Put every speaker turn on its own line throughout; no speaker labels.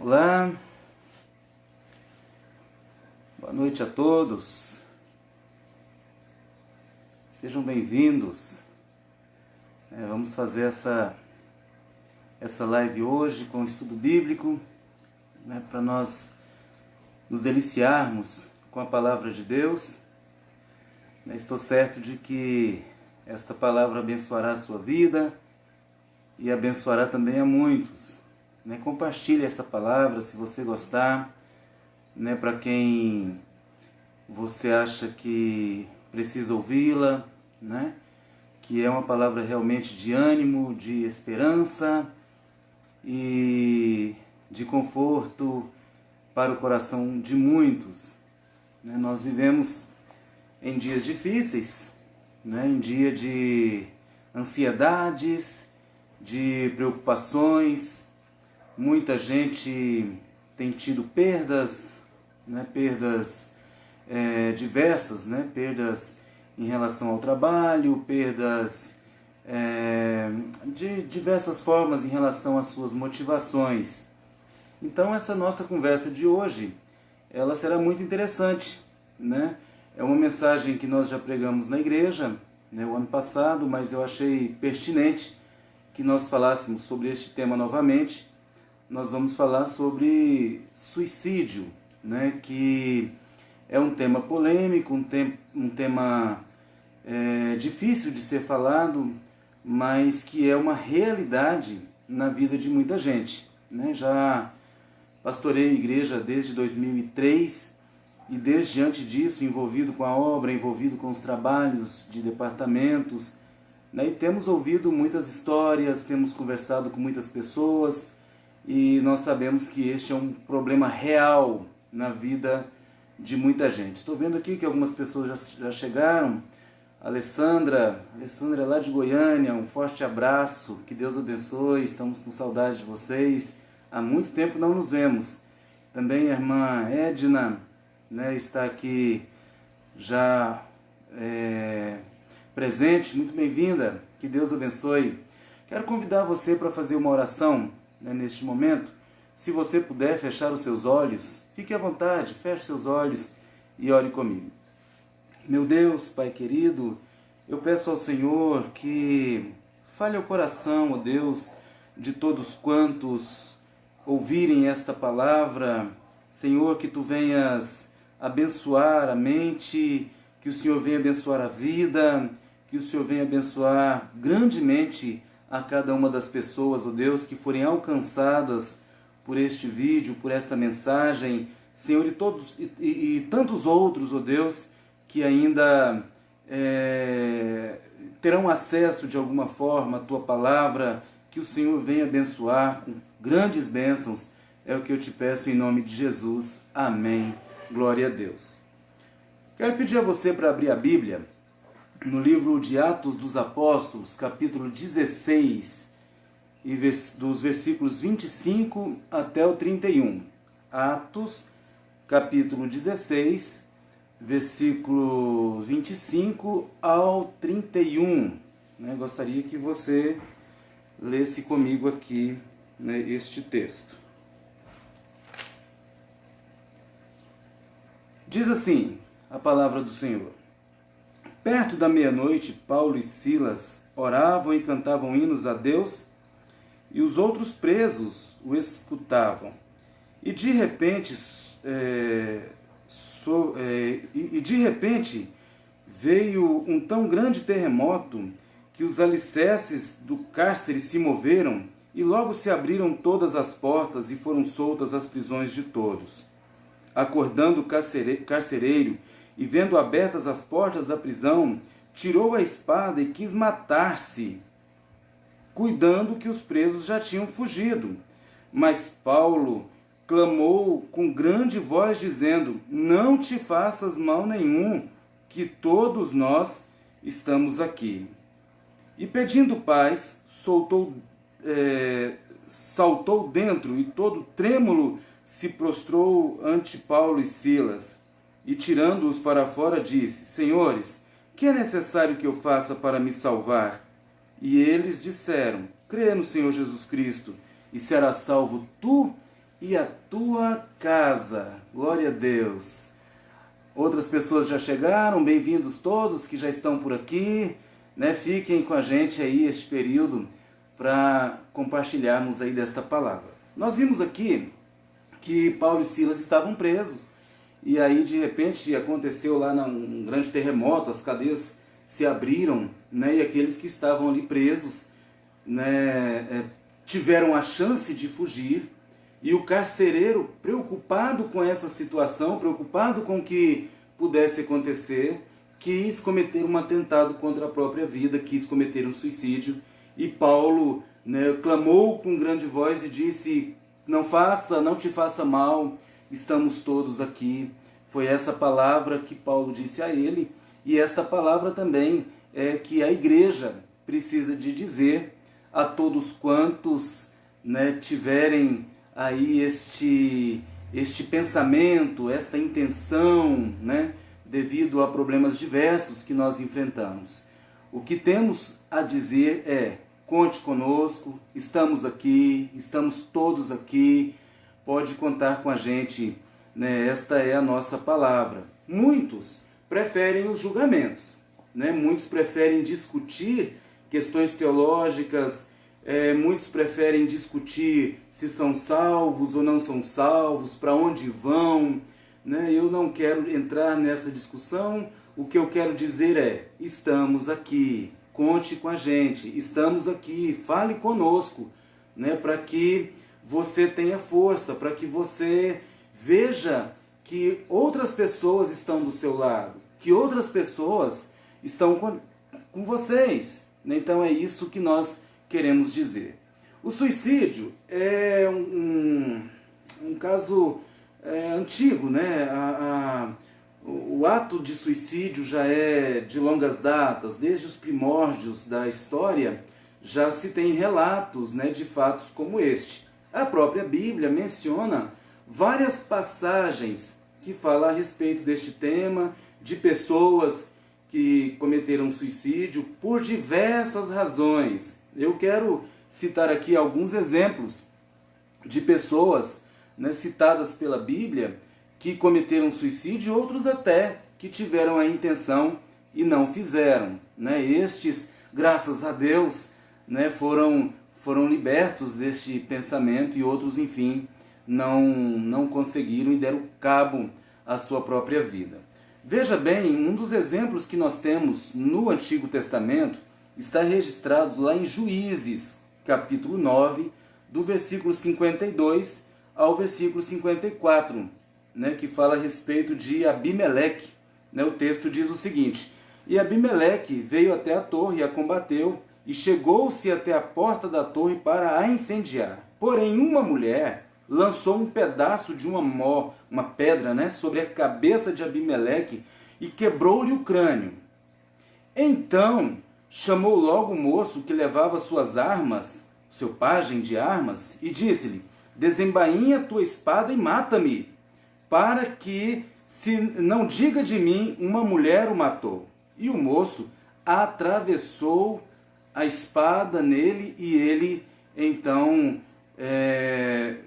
Olá, boa noite a todos, sejam bem-vindos. Vamos fazer essa live hoje com o estudo bíblico, para nós nos deliciarmos com a palavra de Deus. Estou certo de que esta palavra abençoará a sua vida e abençoará também a muitos. Compartilhe essa palavra se você gostar, para quem você acha que precisa ouvi-la, que é uma palavra realmente de ânimo, de esperança e de conforto para o coração de muitos. Nós vivemos em dias difíceis, em dia de ansiedades, de preocupações. Muita gente tem tido perdas, perdas diversas, perdas em relação ao trabalho, perdas de diversas formas em relação às suas motivações. Então essa nossa conversa de hoje, ela será muito interessante, É uma mensagem que nós já pregamos na igreja, o ano passado, mas eu achei pertinente que nós falássemos sobre este tema novamente. Nós vamos falar sobre suicídio, que é um tema polêmico, um tema difícil de ser falado, mas que é uma realidade na vida de muita gente. Já pastorei a igreja desde 2003 e desde diante disso envolvido com a obra, envolvido com os trabalhos de departamentos, e temos ouvido muitas histórias, temos conversado com muitas pessoas. E nós sabemos que este é um problema real na vida de muita gente. Estou vendo aqui que algumas pessoas já chegaram. Alessandra é lá de Goiânia, um forte abraço, que Deus abençoe, estamos com saudade de vocês. Há muito tempo não nos vemos. Também a irmã Edna, está aqui já presente, muito bem-vinda, que Deus abençoe. Quero convidar você para fazer uma oração neste momento. Se você puder fechar os seus olhos, fique à vontade, feche seus olhos e ore comigo. Meu Deus, Pai querido, eu peço ao Senhor que fale ao coração, ó Deus, de todos quantos ouvirem esta palavra. Senhor, que Tu venhas abençoar a mente, que o Senhor venha abençoar a vida, que o Senhor venha abençoar grandemente a cada uma das pessoas, ó Deus, que forem alcançadas por este vídeo, por esta mensagem, Senhor, e tantos outros, ó Deus, que ainda terão acesso de alguma forma à Tua palavra, que o Senhor venha abençoar com grandes bênçãos, é o que eu te peço em nome de Jesus. Amém. Glória a Deus. Quero pedir a você para abrir a Bíblia no livro de Atos dos Apóstolos, capítulo 16, e dos versículos 25 até o 31. Atos, capítulo 16, versículo 25 ao 31. Gostaria que você lesse comigo aqui este texto. Diz assim a palavra do Senhor. Perto da meia-noite, Paulo e Silas oravam e cantavam hinos a Deus, e os outros presos o escutavam. E de repente veio um tão grande terremoto que os alicerces do cárcere se moveram, e logo se abriram todas as portas e foram soltas as prisões de todos. Acordando o carcereiro, e vendo abertas as portas da prisão, tirou a espada e quis matar-se, cuidando que os presos já tinham fugido. Mas Paulo clamou com grande voz, dizendo: não te faças mal nenhum, que todos nós estamos aqui. E pedindo paz, saltou dentro, e todo trêmulo se prostrou ante Paulo e Silas. E tirando-os para fora, disse: Senhores, que é necessário que eu faça para me salvar? E eles disseram: crê no Senhor Jesus Cristo, e serás salvo tu e a tua casa. Glória a Deus. Outras pessoas já chegaram, bem-vindos todos que já estão por aqui, né? Fiquem com a gente aí este período para compartilharmos aí desta palavra. Nós vimos aqui que Paulo e Silas estavam presos, e aí de repente aconteceu lá um grande terremoto, as cadeias se abriram, né? E aqueles que estavam ali presos, né, tiveram a chance de fugir, e o carcereiro, preocupado com essa situação, preocupado com o que pudesse acontecer, quis cometer um atentado contra a própria vida, quis cometer um suicídio, e Paulo, né, clamou com grande voz e disse: não te faça mal, estamos todos aqui. Foi essa palavra que Paulo disse a ele, e esta palavra também é que a igreja precisa de dizer a todos quantos, né, tiverem aí este pensamento, esta intenção, né, devido a problemas diversos que nós enfrentamos. O que temos a dizer é: conte conosco, estamos aqui, estamos todos aqui, pode contar com a gente, né? Esta é a nossa palavra. Muitos preferem os julgamentos, né? Muitos preferem discutir questões teológicas, muitos preferem discutir se são salvos ou não são salvos, para onde vão, né? Eu não quero entrar nessa discussão. O que eu quero dizer é: estamos aqui, conte com a gente, estamos aqui, fale conosco, né? Para que você tenha força, para que você veja que outras pessoas estão do seu lado, que outras pessoas estão com vocês. Então é isso que nós queremos dizer. O suicídio é um caso antigo, né? O ato de suicídio já é de longas datas, desde os primórdios da história já se tem relatos, né, de fatos como este. A própria Bíblia menciona várias passagens que falam a respeito deste tema, de pessoas que cometeram suicídio por diversas razões. Eu quero citar aqui alguns exemplos de pessoas, né, citadas pela Bíblia, que cometeram suicídio, outros até que tiveram a intenção e não fizeram, né? Estes, graças a Deus, né, foram libertos deste pensamento, e outros, enfim, não conseguiram e deram cabo à sua própria vida. Veja bem, um dos exemplos que nós temos no Antigo Testamento está registrado lá em Juízes, capítulo 9, do versículo 52 ao versículo 54, né, que fala a respeito de Abimeleque. Né, o texto diz o seguinte: e Abimeleque veio até a torre e a combateu, e chegou-se até a porta da torre para a incendiar. Porém, uma mulher lançou um pedaço de uma pedra, né, sobre a cabeça de Abimeleque e quebrou-lhe o crânio. Então chamou logo o moço que levava suas armas, seu pajem de armas, e disse-lhe: desembainha tua espada e mata-me, para que se não diga de mim, uma mulher o matou. E o moço atravessou a espada nele, e ele então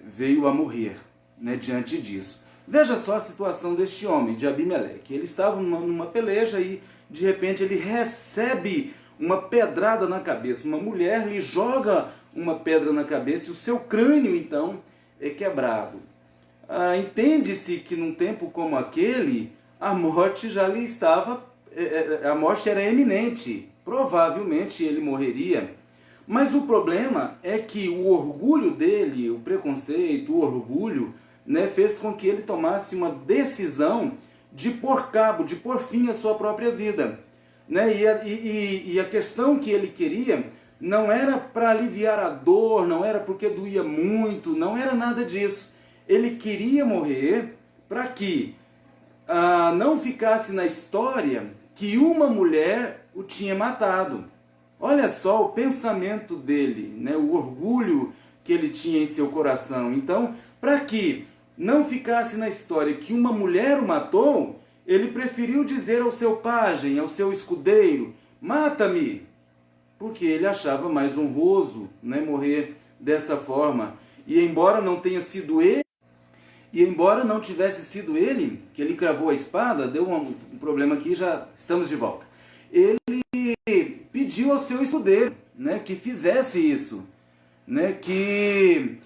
veio a morrer, né, diante disso. Veja só a situação deste homem, de Abimeleque. Ele estava numa peleja e de repente ele recebe uma pedrada na cabeça. Uma mulher lhe joga uma pedra na cabeça e o seu crânio então é quebrado. Entende-se que num tempo como aquele, a morte já lhe estava, a morte era eminente. Provavelmente ele morreria. Mas o problema é que o orgulho dele, o preconceito, o orgulho, né, fez com que ele tomasse uma decisão de pôr cabo, de pôr fim à sua própria vida. Né? E a questão que ele queria não era para aliviar a dor, não era porque doía muito, não era nada disso. Ele queria morrer para que não ficasse na história que uma mulher o tinha matado. Olha só o pensamento dele, né? O orgulho que ele tinha em seu coração. Então, para que não ficasse na história que uma mulher o matou, ele preferiu dizer ao seu pajem, ao seu escudeiro: mata-me, porque ele achava mais honroso, né, morrer dessa forma. E embora não tenha sido ele E embora não tivesse sido ele que ele cravou a espada, deu um problema aqui, já estamos de volta. Ele pediu ao seu escudeiro, né, que fizesse isso, né, que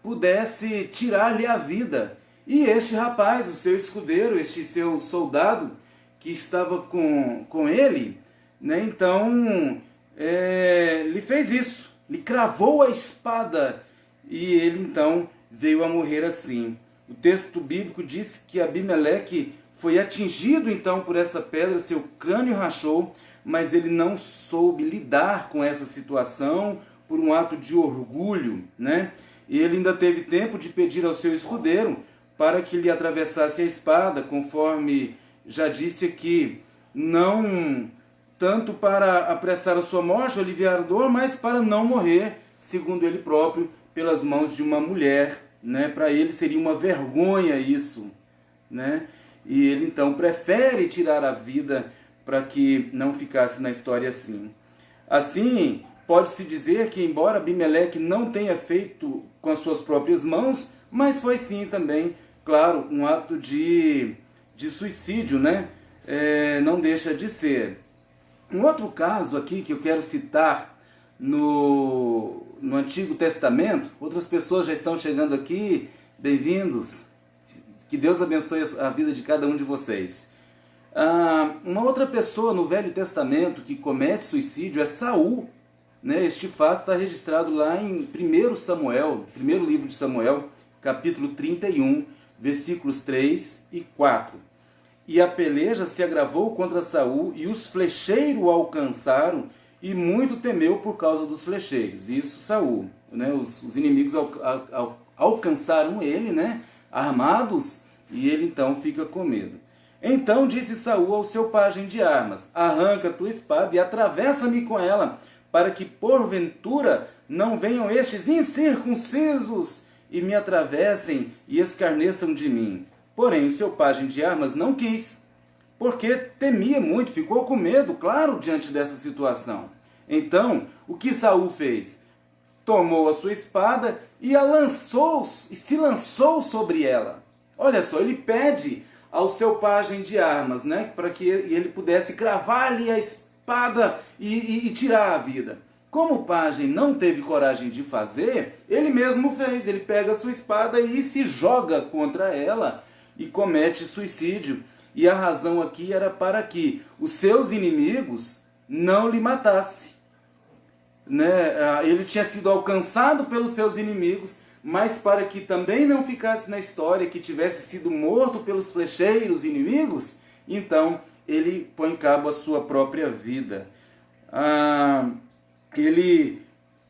pudesse tirar-lhe a vida. E este rapaz, o seu escudeiro, este seu soldado que estava com ele, né, então lhe fez isso, lhe cravou a espada e ele então veio a morrer assim. O texto bíblico diz que Abimeleque foi atingido então por essa pedra, seu crânio rachou, mas ele não soube lidar com essa situação por um ato de orgulho, né? E ele ainda teve tempo de pedir ao seu escudeiro para que lhe atravessasse a espada, conforme já disse aqui, não tanto para apressar a sua morte, aliviar a dor, mas para não morrer, segundo ele próprio, pelas mãos de uma mulher, né? Para ele seria uma vergonha isso, né? E ele então prefere tirar a vida para que não ficasse na história assim. Assim, pode-se dizer que embora Abimeleque não tenha feito com as suas próprias mãos, mas foi sim também, claro, um ato de suicídio, né? Não deixa de ser. Um outro caso aqui que eu quero citar no Antigo Testamento, outras pessoas já estão chegando aqui, bem-vindos, que Deus abençoe a vida de cada um de vocês. Uma outra pessoa no Velho Testamento que comete suicídio é Saul, né? Este fato está registrado lá em 1 Samuel, primeiro livro de Samuel, capítulo 31, versículos 3 e 4. E a peleja se agravou contra Saul, e os flecheiros o alcançaram, e muito temeu por causa dos flecheiros. Isso Saul, né? Os inimigos alcançaram ele, né? Armados, e ele então fica com medo. Então disse Saul ao seu pajem de armas: arranca tua espada e atravessa-me com ela, para que porventura não venham estes incircuncisos e me atravessem e escarneçam de mim. Porém, o seu pajem de armas não quis, porque temia muito, ficou com medo, claro, diante dessa situação. Então, o que Saul fez? Tomou a sua espada e se lançou sobre ela. Olha só, ele pede ao seu pajem de armas, né, para que ele pudesse cravar-lhe a espada e tirar a vida. Como o pajem não teve coragem de fazer, ele mesmo fez. Ele pega a sua espada e se joga contra ela e comete suicídio. E a razão aqui era para que os seus inimigos não lhe matassem, né? Ele tinha sido alcançado pelos seus inimigos, mas para que também não ficasse na história que tivesse sido morto pelos flecheiros inimigos, então ele põe cabo à sua própria vida. Ele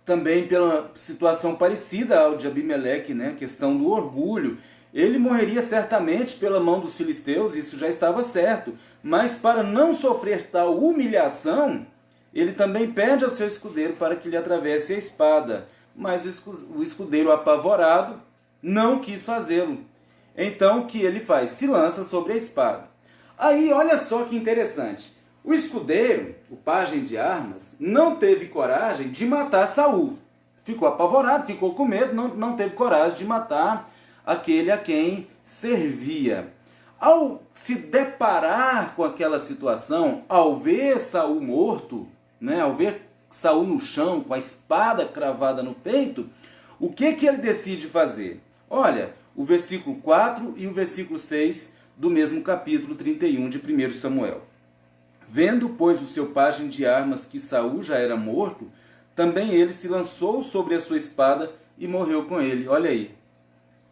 também, pela situação parecida ao de Abimeleque, né, questão do orgulho, ele morreria certamente pela mão dos filisteus, isso já estava certo, mas para não sofrer tal humilhação, ele também pede ao seu escudeiro para que lhe atravesse a espada, mas o escudeiro, apavorado, não quis fazê-lo. Então o que ele faz? Se lança sobre a espada. Aí olha só que interessante, o escudeiro, o pajem de armas, não teve coragem de matar Saul. Ficou apavorado, ficou com medo, não teve coragem de matar aquele a quem servia. Ao se deparar com aquela situação, ao ver Saul morto, né, ao ver Saul no chão, com a espada cravada no peito, o que ele decide fazer? Olha, o versículo 4 e o versículo 6 do mesmo capítulo 31 de 1 Samuel. Vendo, pois, o seu pajem de armas que Saul já era morto, também ele se lançou sobre a sua espada e morreu com ele. Olha aí.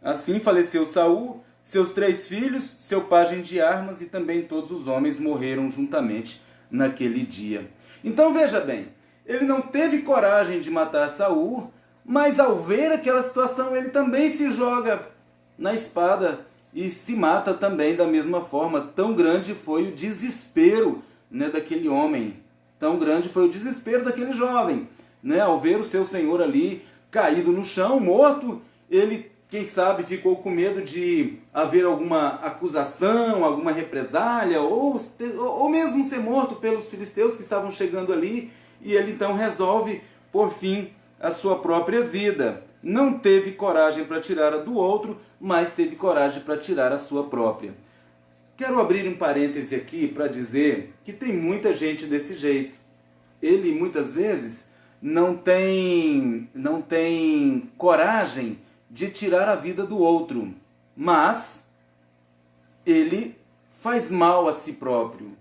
Assim faleceu Saul, seus 3 filhos, seu pajem de armas e também todos os homens morreram juntamente naquele dia. Então veja bem, ele não teve coragem de matar Saul, mas ao ver aquela situação ele também se joga na espada e se mata também da mesma forma. Tão grande foi o desespero, né, daquele homem, tão grande foi o desespero daquele jovem, né, ao ver o seu senhor ali caído no chão, morto. Ele, quem sabe, ficou com medo de haver alguma acusação, alguma represália, ou mesmo ser morto pelos filisteus que estavam chegando ali, e ele então resolve, por fim, a sua própria vida. não teve coragem para tirar a do outro, mas teve coragem para tirar a sua própria. Quero abrir um parêntese aqui para dizer que tem muita gente desse jeito. Ele muitas vezes não tem coragem de tirar a vida do outro, mas ele faz mal a si próprio,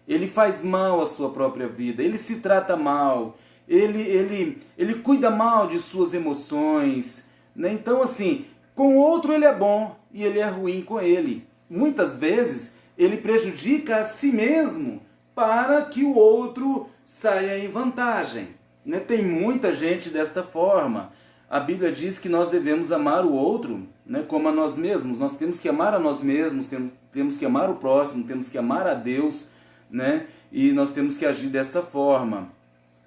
ele faz mal à sua própria vida, ele se trata mal, ele cuida mal de suas emoções, né? Então assim, com o outro ele é bom e ele é ruim com ele. Muitas vezes ele prejudica a si mesmo para que o outro saia em vantagem, né? Tem muita gente desta forma. A Bíblia diz que nós devemos amar o outro, né, como a nós mesmos. Nós temos que amar a nós mesmos, temos que amar o próximo, temos que amar a Deus, né? E nós temos que agir dessa forma.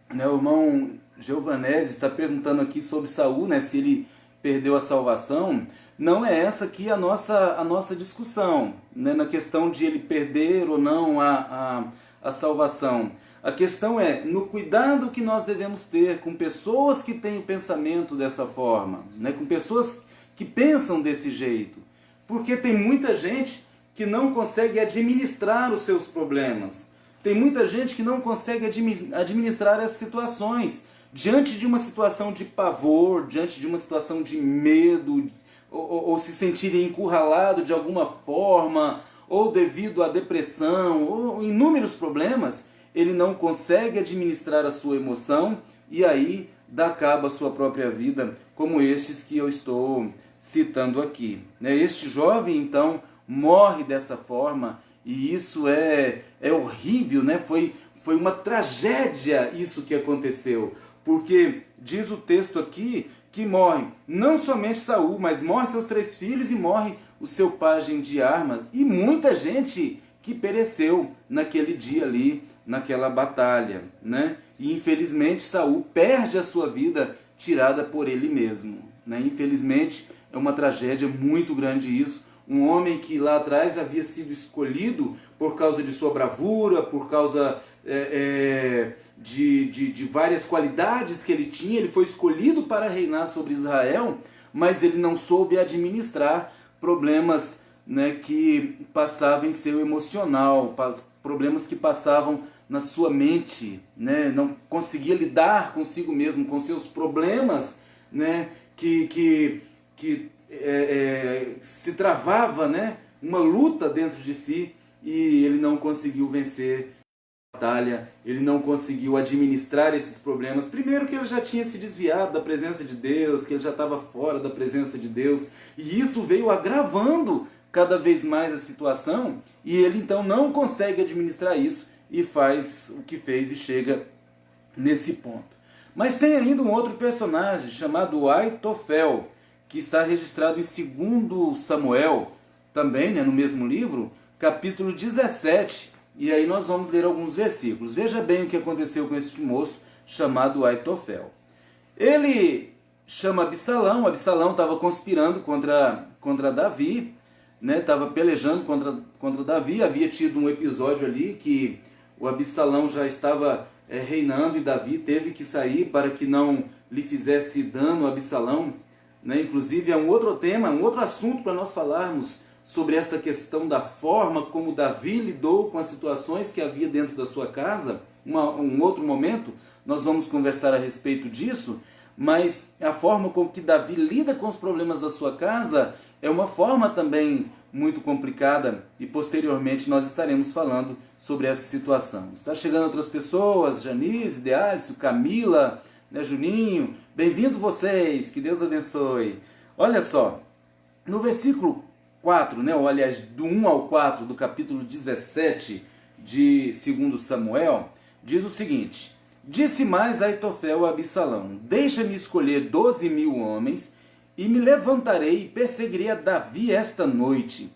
Né, o irmão Giovanésio está perguntando aqui sobre Saul, né, se ele perdeu a salvação. Não é essa aqui a nossa discussão, né, na questão de ele perder ou não a salvação. A questão é no cuidado que nós devemos ter com pessoas que têm o pensamento dessa forma, né, com pessoas que pensam desse jeito. Porque tem muita gente que não consegue administrar os seus problemas. Tem muita gente que não consegue administrar essas situações. Diante de uma situação de pavor, diante de uma situação de medo, ou se sentirem encurralado de alguma forma, ou devido à depressão, ou inúmeros problemas, ele não consegue administrar a sua emoção e aí dá cabo à sua própria vida, como estes que eu estou citando aqui. Este jovem, então, morre dessa forma e isso é horrível, né? Foi uma tragédia isso que aconteceu, porque diz o texto aqui que morre não somente Saul, mas morre seus 3 filhos e morre o seu pajem de armas e muita gente que pereceu naquele dia ali, naquela batalha, né? E infelizmente Saul perde a sua vida tirada por ele mesmo, né? Infelizmente é uma tragédia muito grande isso. Um homem que lá atrás havia sido escolhido por causa de sua bravura, por causa de várias qualidades que ele tinha, ele foi escolhido para reinar sobre Israel, mas ele não soube administrar problemas, né, que passavam em seu emocional, problemas que passavam na sua mente, né, não conseguia lidar consigo mesmo, com seus problemas, né, que se travava, né, uma luta dentro de si e ele não conseguiu vencer a batalha, ele não conseguiu administrar esses problemas. Primeiro que ele já tinha se desviado da presença de Deus, que ele já estava fora da presença de Deus, e isso veio agravando cada vez mais a situação, e ele então não consegue administrar isso e faz o que fez e chega nesse ponto. Mas tem ainda um outro personagem chamado Aitofel, que está registrado em 2 Samuel, também, né, no mesmo livro, capítulo 17, e aí nós vamos ler alguns versículos. Veja bem o que aconteceu com este moço chamado Aitofel. Ele chama Absalão estava conspirando contra Davi, né, estava pelejando contra Davi, havia tido um episódio ali que o Absalão já estava reinando e Davi teve que sair para que não lhe fizesse dano a Absalão, né? Inclusive é um outro tema, um outro assunto para nós falarmos sobre esta questão da forma como Davi lidou com as situações que havia dentro da sua casa. Um outro momento nós vamos conversar a respeito disso, mas a forma como que Davi lida com os problemas da sua casa é uma forma também muito complicada e posteriormente nós estaremos falando sobre essa situação. Está chegando outras pessoas, Janice, Deálcio, Camila, né, Juninho, bem-vindo vocês, que Deus abençoe. Olha só, no versículo 4, né, ou aliás, do 1 ao 4 do capítulo 17 de 2 Samuel, diz o seguinte: disse mais Aitofel a Absalão: deixa-me escolher 12.000 homens e me levantarei e perseguirei a Davi esta noite.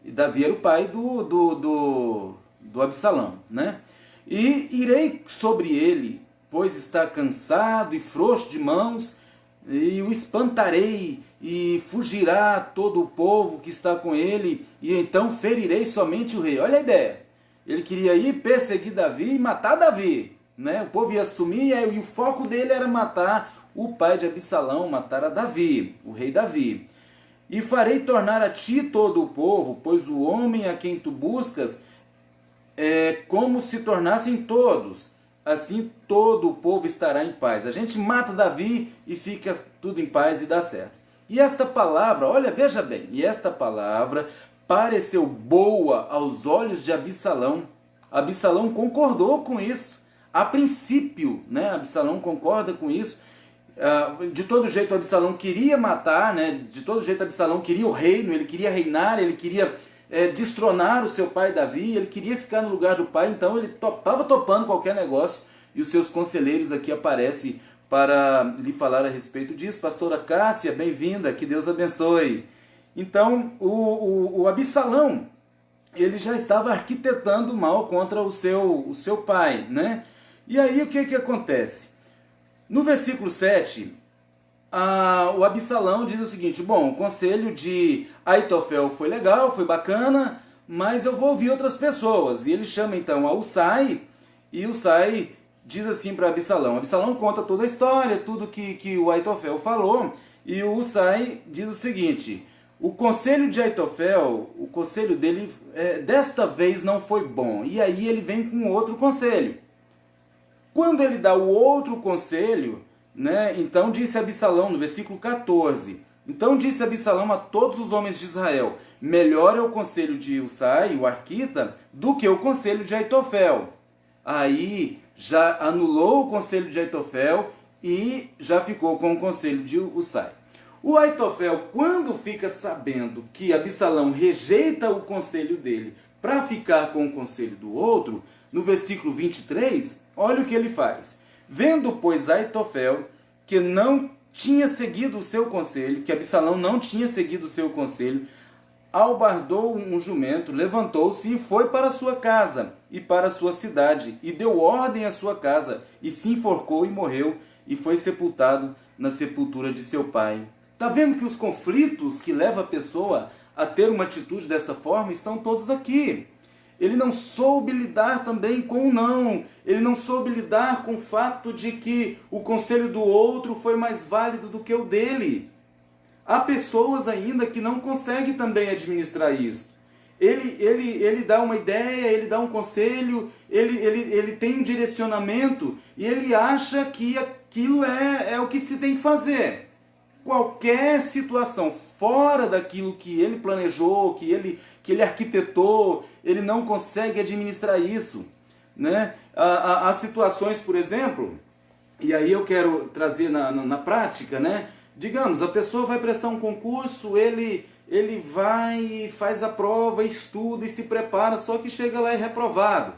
E Davi era o pai do Absalão, né? E irei sobre ele, pois está cansado e frouxo de mãos, e o espantarei, e fugirá todo o povo que está com ele, e então ferirei somente o rei. Olha a ideia. Ele queria ir perseguir Davi e matar Davi, né? O povo ia sumir e o foco dele era matar o pai de Absalão, matara Davi, o rei Davi. E farei tornar a ti todo o povo, pois o homem a quem tu buscas é como se tornassem todos. Assim todo o povo estará em paz. A gente mata Davi e fica tudo em paz e dá certo. E esta palavra, olha, veja bem, e esta palavra pareceu boa aos olhos de Absalão. Absalão concordou com isso. A princípio, né, Absalão concorda com isso. De todo jeito Absalão queria matar, né? De todo jeito Absalão queria o reino, ele queria reinar, ele queria destronar o seu pai Davi, ele queria ficar no lugar do pai, então ele estava topando qualquer negócio, e os seus conselheiros aqui aparecem para lhe falar a respeito disso. Pastora Cássia, bem-vinda, que Deus abençoe. Então, o Absalão, ele já estava arquitetando mal contra o seu pai, né? E aí o que acontece? No versículo 7, o Absalão diz o seguinte: bom, o conselho de Aitofel foi legal, foi bacana, mas eu vou ouvir outras pessoas. E ele chama então a Husai, e Husai diz assim para Absalão. Absalão conta toda a história, tudo que o Aitofel falou, e o Husai diz o seguinte: o conselho de Aitofel, o conselho dele desta vez não foi bom. E aí ele vem com outro conselho. Quando ele dá o outro conselho, né, então disse Absalão, no versículo 14, então disse Absalão a todos os homens de Israel: melhor é o conselho de Husai, o arquita, do que o conselho de Aitofel. Aí já anulou o conselho de Aitofel e já ficou com o conselho de Husai. O Aitofel, quando fica sabendo que Absalão rejeita o conselho dele para ficar com o conselho do outro, no versículo 23, olha o que ele faz. Vendo, pois, Aitofel que não tinha seguido o seu conselho, que Absalão não tinha seguido o seu conselho, albardou um jumento, levantou-se e foi para a sua casa e para a sua cidade, e deu ordem à sua casa, e se enforcou e morreu, e foi sepultado na sepultura de seu pai. Está vendo que os conflitos que levam a pessoa a ter uma atitude dessa forma estão todos aqui. Ele não soube lidar também com o não. Ele não soube lidar com o fato de que o conselho do outro foi mais válido do que o dele. Há pessoas ainda que não conseguem também administrar isso. Ele dá uma ideia, ele dá um conselho, ele tem um direcionamento e ele acha que aquilo é o que se tem que fazer. Qualquer situação fora daquilo que ele planejou, que ele arquitetou, ele não consegue administrar isso, né? Há situações, por exemplo, e aí eu quero trazer na prática, né? Digamos, a pessoa vai prestar um concurso, ele vai, faz a prova, estuda e se prepara, só que chega lá e é reprovado.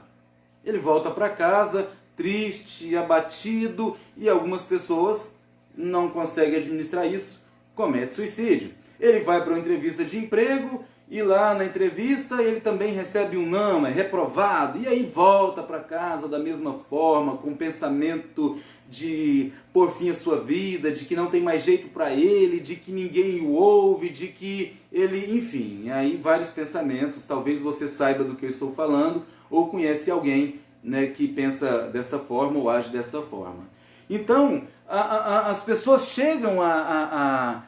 Ele volta para casa triste, abatido, e algumas pessoas não consegue administrar isso, comete suicídio. Ele vai para uma entrevista de emprego e lá na entrevista ele também recebe um não, é reprovado, e aí volta para casa da mesma forma, com o pensamento de pôr fim à sua vida, de que não tem mais jeito para ele, de que ninguém o ouve, de que ele, enfim, aí vários pensamentos. Talvez você saiba do que eu estou falando ou conhece alguém, né, que pensa dessa forma ou age dessa forma. Então, as pessoas chegam a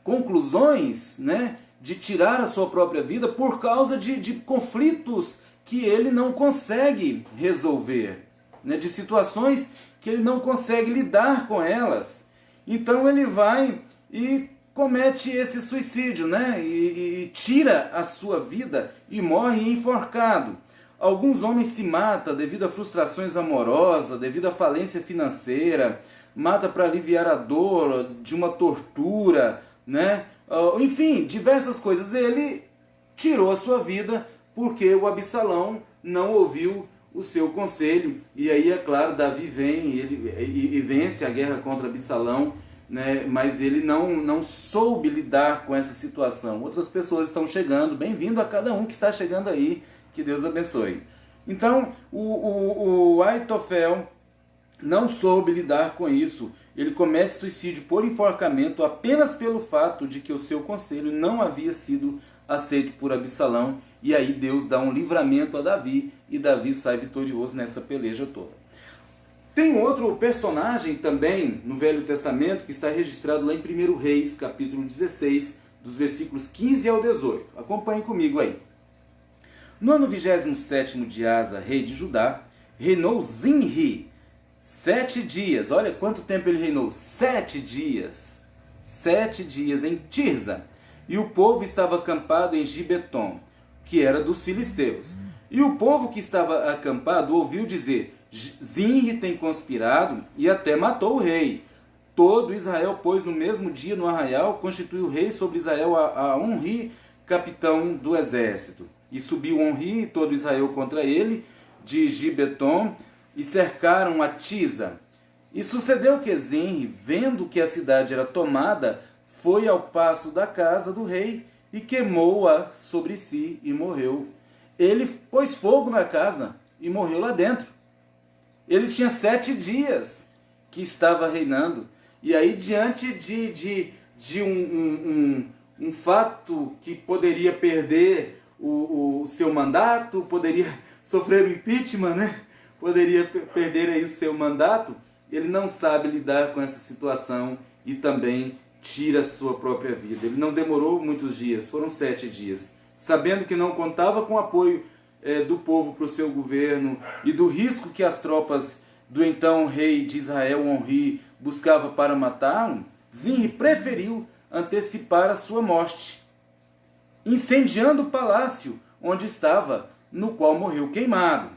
conclusões, né, de tirar a sua própria vida por causa de conflitos que ele não consegue resolver, né, de situações que ele não consegue lidar com elas. Então ele vai e comete esse suicídio, né, e tira a sua vida e morre enforcado. Alguns homens se matam devido a frustrações amorosas, devido à falência financeira, mata para aliviar a dor de uma tortura, né? Enfim, diversas coisas. Ele tirou a sua vida porque o Absalão não ouviu o seu conselho. E aí, é claro, Davi vem e vence a guerra contra Absalão, né? Mas ele não soube lidar com essa situação. Outras pessoas estão chegando. Bem-vindo a cada um que está chegando aí. Que Deus abençoe. Então, o Aitofel não soube lidar com isso. Ele comete suicídio por enforcamento apenas pelo fato de que o seu conselho não havia sido aceito por Absalão. E aí Deus dá um livramento a Davi e Davi sai vitorioso nessa peleja toda. Tem outro personagem também no Velho Testamento que está registrado lá em 1 Reis, capítulo 16, dos versículos 15 ao 18. Acompanhe comigo aí. No ano 27º de Asa, rei de Judá, reinou Zinri 7 dias. Olha quanto tempo ele reinou. 7 dias. 7 dias em Tirza. E o povo estava acampado em Gibeton, que era dos filisteus. E o povo que estava acampado ouviu dizer: Zinri tem conspirado e até matou o rei. Todo Israel, pois, no mesmo dia no arraial, constituiu rei sobre Israel a Onri, capitão do exército. E subiu Onri e todo Israel contra ele, de Gibeton, e cercaram a Tisa. E sucedeu que Zinri, vendo que a cidade era tomada, foi ao paço da casa do rei e queimou-a sobre si e morreu. Ele pôs fogo na casa e morreu lá dentro. Ele tinha 7 dias que estava reinando. E aí, diante de um fato que poderia perder o seu mandato, poderia sofrer um impeachment, né? Poderia perder aí o seu mandato, ele não sabe lidar com essa situação e também tira a sua própria vida. Ele não demorou muitos dias, foram 7 dias. Sabendo que não contava com o apoio do povo para o seu governo e do risco que as tropas do então rei de Israel, Onri, buscava para matá-lo, Zinri preferiu antecipar a sua morte, incendiando o palácio onde estava, no qual morreu queimado.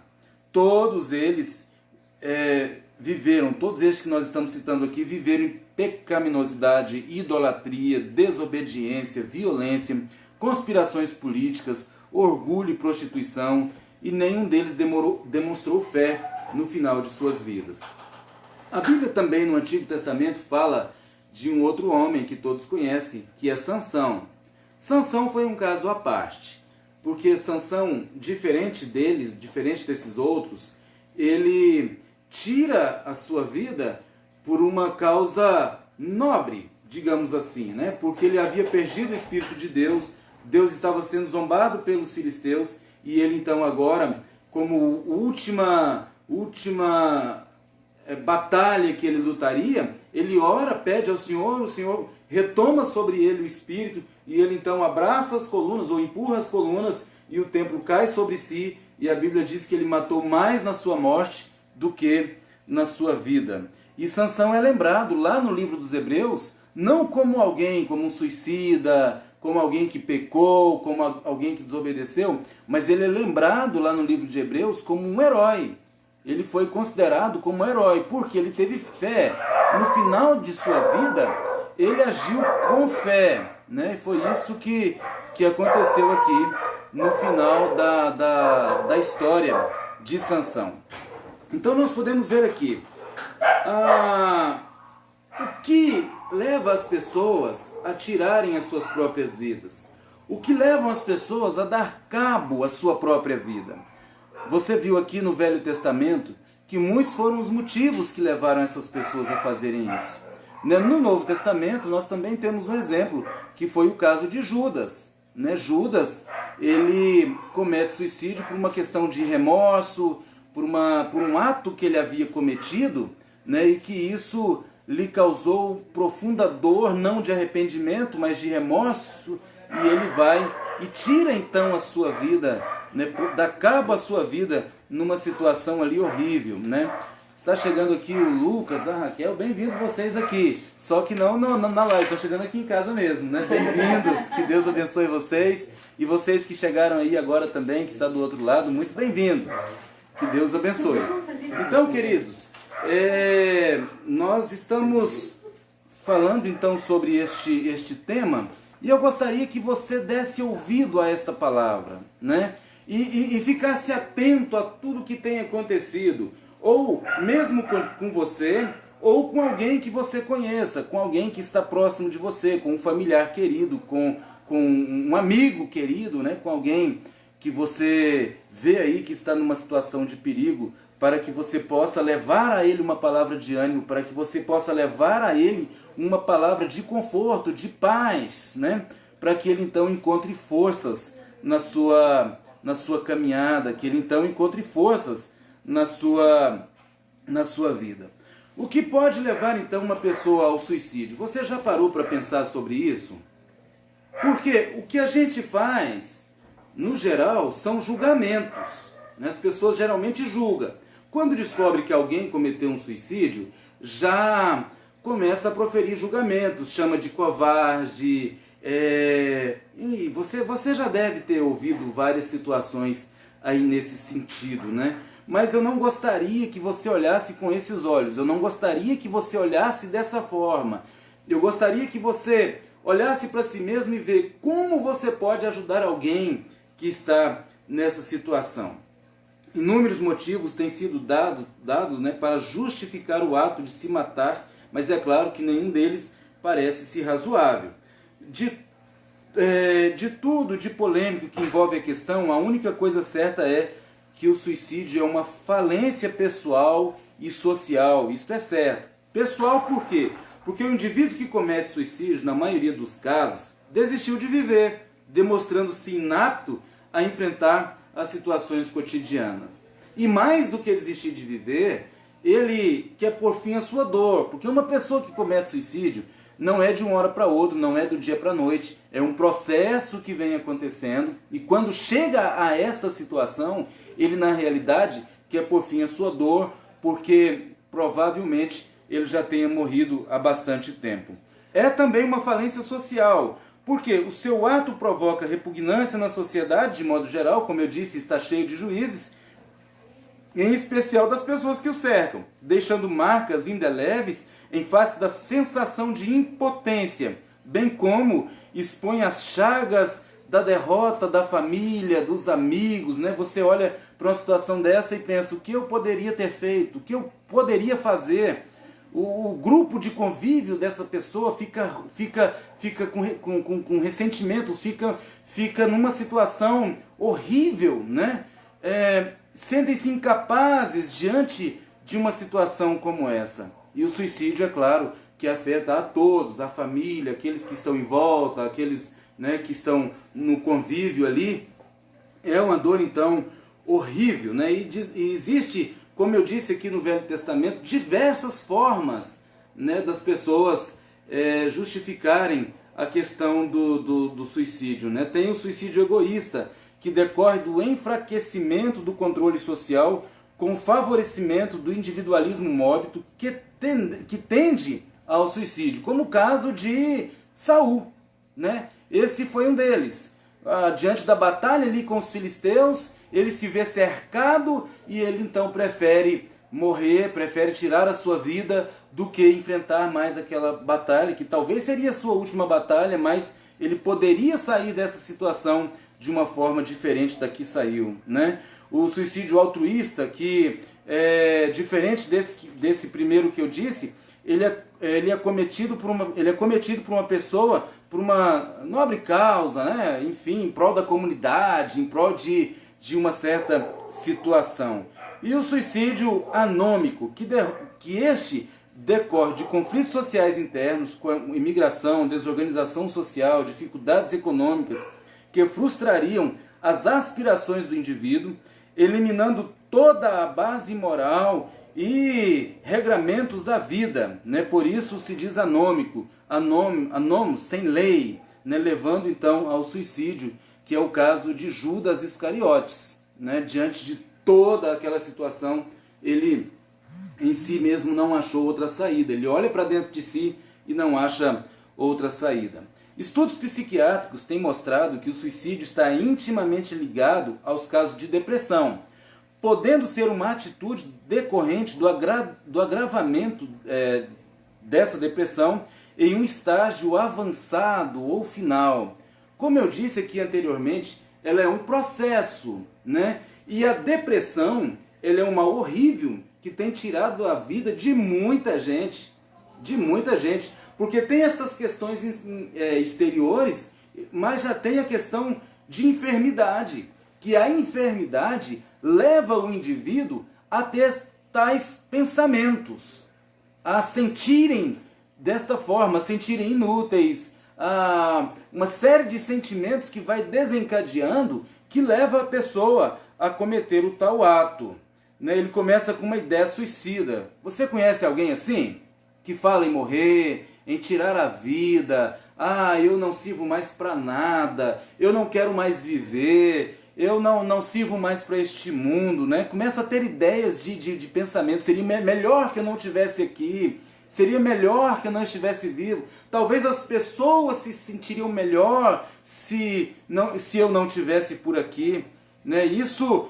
Todos eles viveram, todos estes que nós estamos citando aqui, viveram em pecaminosidade, idolatria, desobediência, violência, conspirações políticas, orgulho e prostituição, e nenhum deles demonstrou fé no final de suas vidas. A Bíblia também no Antigo Testamento fala de um outro homem que todos conhecem, que é Sansão. Sansão foi um caso à parte, porque Sansão, diferente desses outros, ele tira a sua vida por uma causa nobre, digamos assim, né? Porque ele havia perdido o Espírito de Deus, Deus estava sendo zombado pelos filisteus, e ele então agora, como última batalha que ele lutaria, ele ora, pede ao Senhor, o Senhor retoma sobre ele o Espírito, e ele então abraça as colunas, ou empurra as colunas, e o templo cai sobre si, e a Bíblia diz que ele matou mais na sua morte do que na sua vida. E Sansão é lembrado lá no livro dos Hebreus, não como alguém, como um suicida, como alguém que pecou, como alguém que desobedeceu, mas ele é lembrado lá no livro de Hebreus como um herói. Ele foi considerado como um herói, porque ele teve fé. No final de sua vida, ele agiu com fé, né? Foi isso que aconteceu aqui no final da história de Sansão. Então nós podemos ver aqui o que leva as pessoas a tirarem as suas próprias vidas. O que leva as pessoas a dar cabo à sua própria vida. Você viu aqui no Velho Testamento que muitos foram os motivos que levaram essas pessoas a fazerem isso. No Novo Testamento nós também temos um exemplo, que foi o caso de Judas. Judas, ele comete suicídio por uma questão de remorso, por um ato que ele havia cometido, e que isso lhe causou profunda dor, não de arrependimento, mas de remorso, e ele vai e tira então a sua vida, dá cabo à sua vida numa situação ali horrível. Está chegando aqui o Lucas, a Raquel, bem-vindo vocês aqui, só que não na live, estão chegando aqui em casa mesmo, bem-vindos, que Deus abençoe vocês, e vocês que chegaram aí agora também, que está do outro lado, muito bem-vindos, que Deus abençoe. Então, queridos, nós estamos falando então sobre este tema, e eu gostaria que você desse ouvido a esta palavra, e ficasse atento a tudo que tem acontecido, ou mesmo com você, ou com alguém que você conheça, com alguém que está próximo de você, com um familiar querido, com um amigo querido, com alguém que você vê aí que está numa situação de perigo, para que você possa levar a ele uma palavra de ânimo, para que você possa levar a ele uma palavra de conforto, de paz, para que ele então encontre forças na sua caminhada, que ele então encontre forças na sua na sua vida. O que pode levar então uma pessoa ao suicídio? Você já parou para pensar sobre isso? Porque o que a gente faz, no geral, são julgamentos. As pessoas geralmente julgam. Quando descobre que alguém cometeu um suicídio, já começa a proferir julgamentos, chama de covarde. E você já deve ter ouvido várias situações aí nesse sentido, né? Mas eu não gostaria que você olhasse com esses olhos, eu não gostaria que você olhasse dessa forma. Eu gostaria que você olhasse para si mesmo e ver como você pode ajudar alguém que está nessa situação. Inúmeros motivos têm sido dados, né, para justificar o ato de se matar, mas é claro que nenhum deles parece-se razoável. De tudo de polêmico que envolve a questão, a única coisa certa é que o suicídio é uma falência pessoal e social. Isto é certo. Pessoal por quê? Porque o indivíduo que comete suicídio, na maioria dos casos, desistiu de viver, demonstrando-se inapto a enfrentar as situações cotidianas. E mais do que desistir de viver, ele quer pôr fim à sua dor. Porque uma pessoa que comete suicídio não é de uma hora para outra, não é do dia para a noite. É um processo que vem acontecendo. E quando chega a esta situação, ele na realidade quer pôr fim à sua dor, porque provavelmente ele já tenha morrido há bastante tempo. É também uma falência social, porque o seu ato provoca repugnância na sociedade, de modo geral, como eu disse, está cheio de juízes, em especial das pessoas que o cercam, deixando marcas indeléveis em face da sensação de impotência, bem como expõe as chagas da derrota da família, dos amigos, né? Você olha para uma situação dessa e pensa, o que eu poderia ter feito, o que eu poderia fazer? O grupo de convívio dessa pessoa fica com ressentimentos, fica numa situação horrível, né? Sentem-se incapazes diante de uma situação como essa. E o suicídio, é claro, que afeta a todos, a família, aqueles que estão em volta, aqueles, né, que estão no convívio ali. É uma dor, então, horrível, né? E existe, como eu disse aqui no Velho Testamento, diversas formas, né, das pessoas justificarem a questão do suicídio, né? Tem o suicídio egoísta, que decorre do enfraquecimento do controle social com favorecimento do individualismo mórbido que tende ao suicídio, como o caso de Saul, né? Esse foi um deles. Diante da batalha ali com os filisteus, ele se vê cercado e ele então prefere morrer, prefere tirar a sua vida do que enfrentar mais aquela batalha, que talvez seria a sua última batalha, mas ele poderia sair dessa situação de uma forma diferente da que saiu, né? O suicídio altruísta, que é diferente desse primeiro que eu disse, ele é cometido por uma pessoa, por uma nobre causa, né? Enfim, em prol da comunidade, em prol de uma certa situação. E o suicídio anômico, que este decorre de conflitos sociais internos, com imigração, desorganização social, dificuldades econômicas, que frustrariam as aspirações do indivíduo, eliminando toda a base moral e regramentos da vida, né? Por isso se diz anômico, anômos, sem lei, né? Levando então ao suicídio, que é o caso de Judas Iscariotes, né? Diante de toda aquela situação, ele em si mesmo não achou outra saída, ele olha para dentro de si e não acha outra saída. Estudos psiquiátricos têm mostrado que o suicídio está intimamente ligado aos casos de depressão, podendo ser uma atitude decorrente do agravamento dessa depressão em um estágio avançado ou final. Como eu disse aqui anteriormente, ela é um processo, né? E a depressão, ela é uma horrível que tem tirado a vida de muita gente, porque tem essas questões exteriores, mas já tem a questão de enfermidade, que a enfermidade leva o indivíduo a ter tais pensamentos, a sentirem desta forma, a sentirem inúteis, uma série de sentimentos que vai desencadeando, que leva a pessoa a cometer o tal ato. né? Ele começa com uma ideia suicida. Você conhece alguém assim? Que fala em morrer, em tirar a vida. Ah, eu não sirvo mais para nada, eu não quero mais viver, eu não sirvo mais para este mundo, né? Começa a ter ideias de pensamento. Seria melhor que eu não estivesse aqui, seria melhor que eu não estivesse vivo. Talvez as pessoas se sentiriam melhor se eu não estivesse por aqui, né? Isso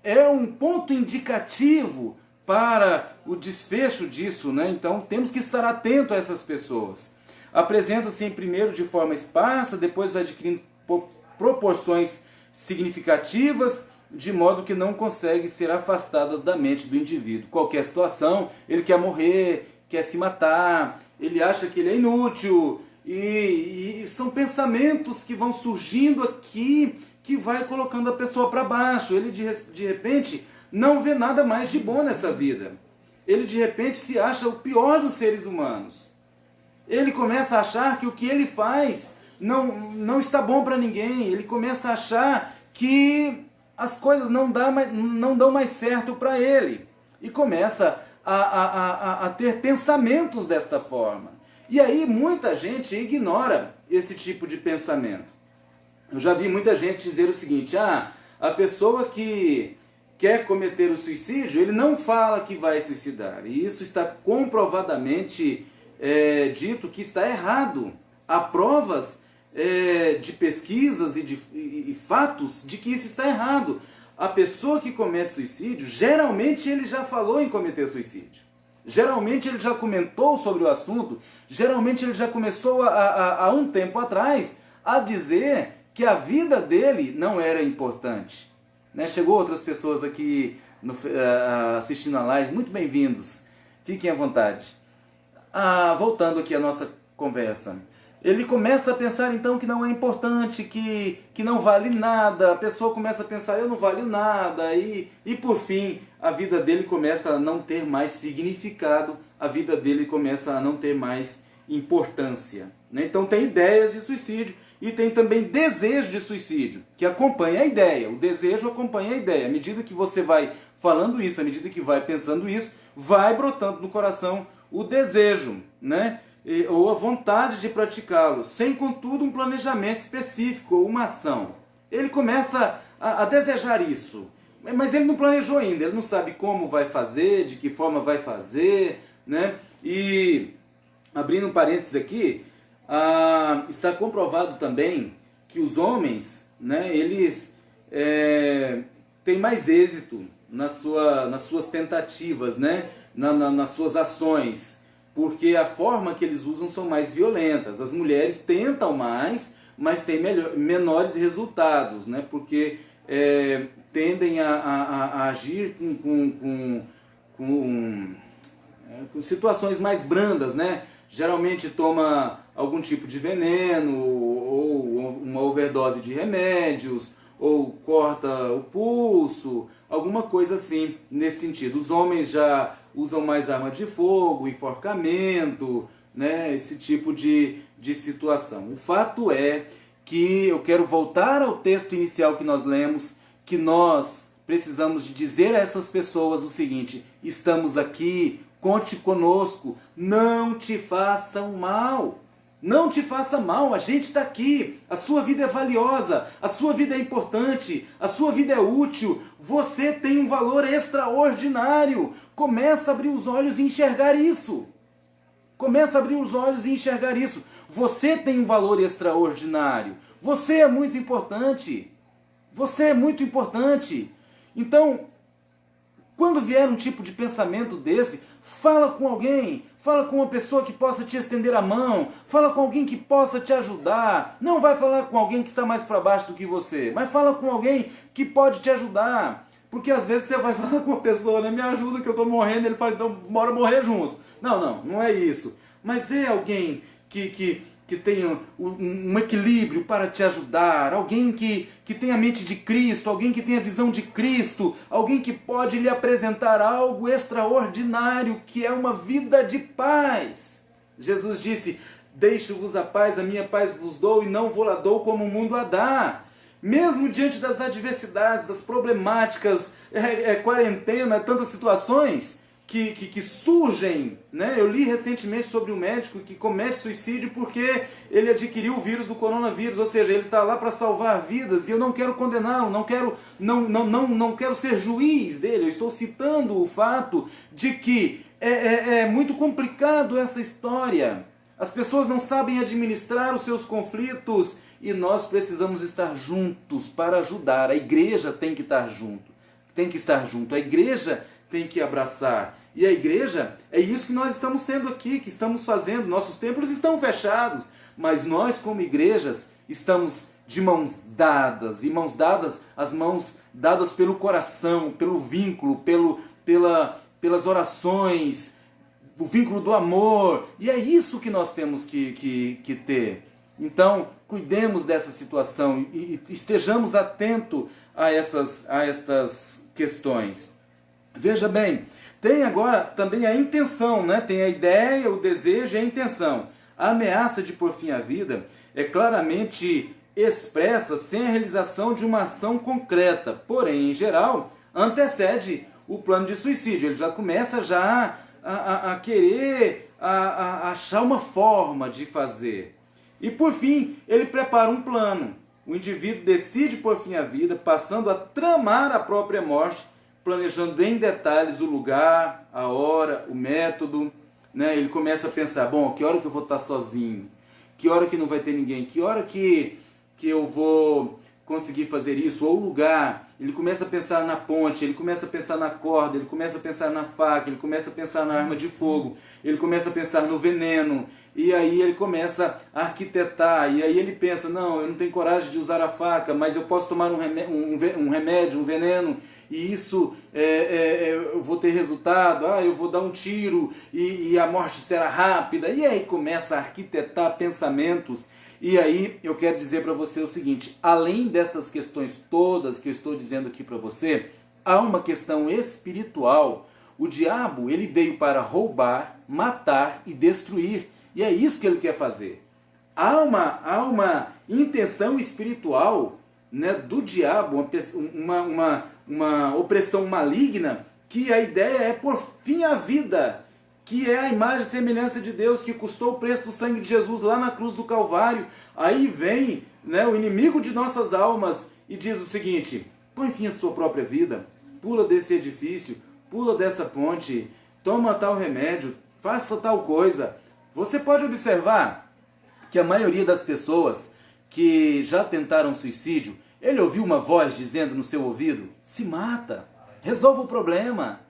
é um ponto indicativo para o desfecho disso, né? Então temos que estar atento a essas pessoas. Apresentam-se primeiro de forma esparsa, depois vai adquirindo proporções significativas, de modo que não conseguem ser afastadas da mente do indivíduo. Qualquer situação, ele quer morrer, quer se matar, ele acha que ele é inútil, e são pensamentos que vão surgindo aqui, que vai colocando a pessoa para baixo. Ele de repente não vê nada mais de bom nessa vida. Ele de repente se acha o pior dos seres humanos. Ele começa a achar que o que ele faz não está bom para ninguém. Ele começa a achar que as coisas não dão mais certo para ele. E começa a ter pensamentos desta forma. E aí muita gente ignora esse tipo de pensamento. Eu já vi muita gente dizer o seguinte: a pessoa que quer cometer o suicídio, ele não fala que vai suicidar. E isso está comprovadamente dito que está errado. Há provas de pesquisas e fatos de que isso está errado. A pessoa que comete suicídio, geralmente ele já falou em cometer suicídio. Geralmente ele já comentou sobre o assunto. Geralmente ele já começou há um tempo atrás a dizer que a vida dele não era importante. Né? Chegou outras pessoas aqui assistindo a live. Muito bem-vindos. Fiquem à vontade. Voltando aqui à nossa conversa. Ele começa a pensar então que não é importante, que não vale nada. A pessoa começa a pensar: eu não valho nada. E por fim, a vida dele começa a não ter mais significado. A vida dele começa a não ter mais importância. Né? Então tem ideias de suicídio e tem também desejo de suicídio, que acompanha a ideia. O desejo acompanha a ideia. À medida que você vai falando isso, à medida que vai pensando isso, vai brotando no coração o desejo, né? Ou a vontade de praticá-lo, sem contudo um planejamento específico ou uma ação. Ele começa a desejar isso, mas ele não planejou ainda, ele não sabe como vai fazer, de que forma vai fazer, né? E, abrindo um parênteses aqui, está comprovado também que os homens, né, eles têm mais êxito nas suas tentativas, né? Nas suas ações, porque a forma que eles usam são mais violentas. As mulheres tentam mais, mas têm menores resultados, né? Porque tendem a agir com situações mais brandas, né? Geralmente toma algum tipo de veneno, ou uma overdose de remédios, ou corta o pulso, alguma coisa assim nesse sentido. Os homens já usam mais arma de fogo, enforcamento, né? Esse tipo de situação. O fato é que eu quero voltar ao texto inicial que nós lemos, que nós precisamos de dizer a essas pessoas o seguinte: estamos aqui, conte conosco, não te façam mal. Não te faça mal, a gente está aqui, a sua vida é valiosa, a sua vida é importante, a sua vida é útil, você tem um valor extraordinário. Começa a abrir os olhos e enxergar isso. Começa a abrir os olhos e enxergar isso. Você tem um valor extraordinário, você é muito importante, você é muito importante. Então, quando vier um tipo de pensamento desse, fala com alguém, fala com uma pessoa que possa te estender a mão, fala com alguém que possa te ajudar. Não vai falar com alguém que está mais para baixo do que você, mas fala com alguém que pode te ajudar. Porque às vezes você vai falar com uma pessoa, né? Me ajuda que eu estou morrendo, ele fala: então bora morrer junto. Não é isso. Mas vê alguém que tenha um equilíbrio para te ajudar, alguém que tenha a mente de Cristo, alguém que tenha a visão de Cristo, alguém que pode lhe apresentar algo extraordinário, que é uma vida de paz. Jesus disse: deixo-vos a paz, a minha paz vos dou, e não vou lá dou como o mundo a dá. mesmo diante das adversidades, das problemáticas, quarentena, tantas situações que surgem, né? Eu li recentemente sobre um médico que comete suicídio porque ele adquiriu o vírus do coronavírus, ou seja, ele está lá para salvar vidas, e eu não quero condená-lo, não quero ser juiz dele, eu estou citando o fato de que é muito complicado essa história. As pessoas não sabem administrar os seus conflitos e nós precisamos estar juntos para ajudar. A igreja tem que estar junto, a igreja tem que abraçar. E a igreja, é isso que nós estamos sendo aqui, que estamos fazendo. Nossos templos estão fechados, mas nós como igrejas estamos de mãos dadas, e mãos dadas, as mãos dadas pelo coração, pelo vínculo, pelas orações, o vínculo do amor, e é isso que nós temos que ter. Então, cuidemos dessa situação e estejamos atentos a estas questões. Veja bem, tem agora também a intenção, né? Tem a ideia, o desejo e a intenção. A ameaça de pôr fim à vida é claramente expressa sem a realização de uma ação concreta, porém, em geral, antecede o plano de suicídio. Ele já começa a querer achar uma forma de fazer. E por fim, ele prepara um plano. O indivíduo decide pôr fim à vida, passando a tramar a própria morte, planejando em detalhes o lugar, a hora, o método, né? Ele começa a pensar, bom, que hora que eu vou estar sozinho? Que hora que não vai ter ninguém? Que hora que eu vou conseguir fazer isso? Ou o lugar? Ele começa a pensar na ponte, ele começa a pensar na corda, ele começa a pensar na faca, ele começa a pensar na arma de fogo, ele começa a pensar no veneno, e aí ele começa a arquitetar, e aí ele pensa, não, eu não tenho coragem de usar a faca, mas eu posso tomar um remédio, um veneno, e isso eu vou ter resultado, eu vou dar um tiro e a morte será rápida, e aí começa a arquitetar pensamentos. E aí eu quero dizer para você o seguinte, além destas questões todas que eu estou dizendo aqui para você, há uma questão espiritual. O diabo, ele veio para roubar, matar e destruir, e é isso que ele quer fazer. Há uma intenção espiritual, né, do diabo, uma opressão maligna, que a ideia é pôr fim à vida, que é a imagem e semelhança de Deus, que custou o preço do sangue de Jesus lá na cruz do Calvário. Aí vem, né, o inimigo de nossas almas e diz o seguinte, põe fim à sua própria vida, pula desse edifício, pula dessa ponte, toma tal remédio, faça tal coisa. Você pode observar que a maioria das pessoas que já tentaram suicídio, ele ouviu uma voz dizendo no seu ouvido, se mata, resolva o problema,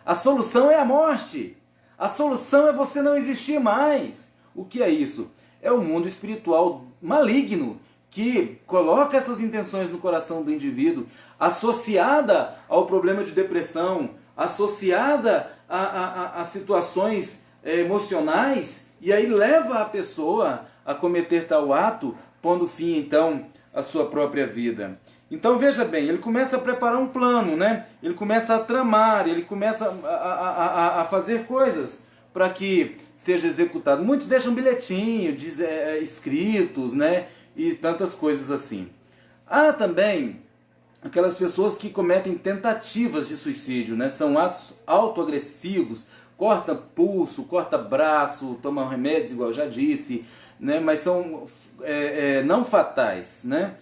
a solução é a morte. A solução é você não existir mais. O que é isso? É o mundo espiritual maligno que coloca essas intenções no coração do indivíduo, associada ao problema de depressão, associada a situações emocionais, e aí leva a pessoa a cometer tal ato, pondo fim então à sua própria vida. Então veja bem, ele começa a preparar um plano, né? Ele começa a tramar, ele começa a fazer coisas para que seja executado. Muitos deixam bilhetinho, escritos, né? E tantas coisas assim. Há também aquelas pessoas que cometem tentativas de suicídio, né? São atos autoagressivos, corta pulso, corta braço, tomam remédios, igual eu já disse, né? Mas são não fatais, né?